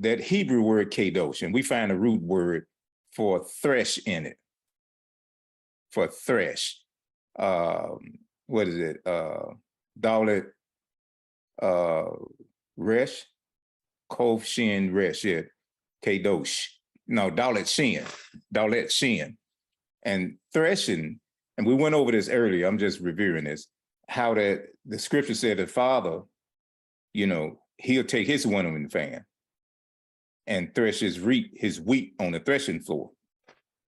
that Hebrew word kadosh, and we find a root word for thresh in it, for thresh. What is it? Dalet resh, kov shin resh, yeah, kadosh. No, dalet shin. And threshing, and we went over this earlier, I'm just reviewing this, how that the scripture said the Father, he'll take his winnowing fan and thresh his wheat on the threshing floor.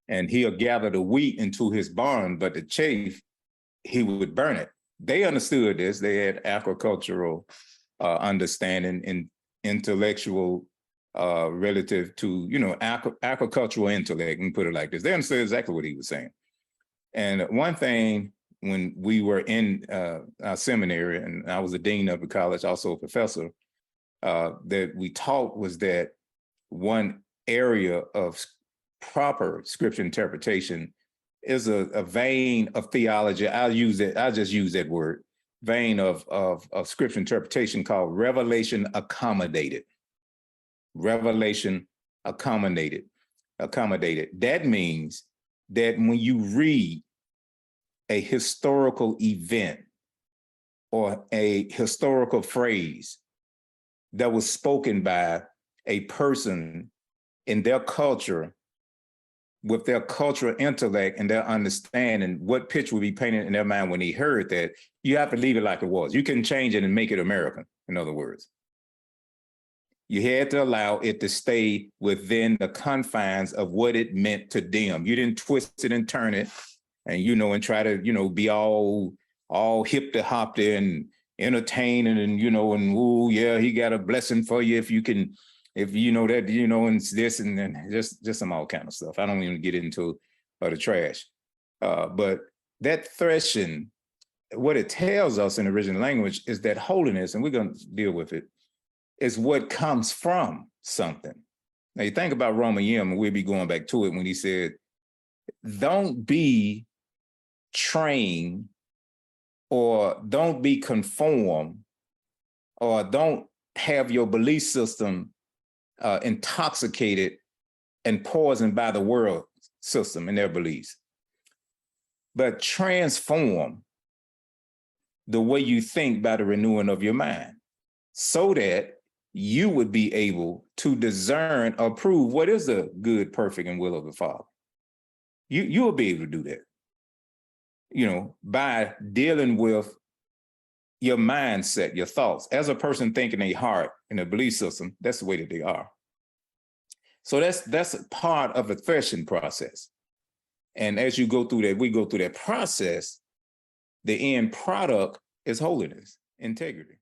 And he'll gather the wheat into his barn, but the chaff, he would burn it. They understood this. They had agricultural understanding and intellectual relative to, agricultural intellect, and put it like this. They understood exactly what he was saying. And one thing, when we were in our seminary, and I was a dean of the college, also a professor, that we taught was that one area of proper scripture interpretation is a vein of theology. I'll just use that word, vein of scripture interpretation called revelation accommodated. Revelation accommodated. That means that when you read a historical event or a historical phrase that was spoken by a person in their culture, with their cultural intellect and their understanding, what picture would be painted in their mind when he heard that, you have to leave it like it was. You can change it and make it American, in other words. You had to allow it to stay within the confines of what it meant to them. You didn't twist it and turn it and, and try to, be all hip to hop there and entertaining and, and ooh, yeah, he got a blessing for you if you can, if you know that, and this and then just some all kind of stuff. I don't even get into the trash. But that threshing, what it tells us in the original language is that holiness, and we're going to deal with it, is what comes from something. Now you think about Roman Yim, and we'll be going back to it when he said, don't be trained or don't be conformed or don't have your belief system intoxicated and poisoned by the world system and their beliefs, but transform the way you think by the renewing of your mind, so that you would be able to discern or prove what is the good, perfect, and will of the Father. You will be able to do that, by dealing with your mindset, your thoughts. As a person thinking a heart and a belief system, that's the way that they are. So that's a part of the threshing process. And as you go through that, we go through that process, the end product is holiness, integrity.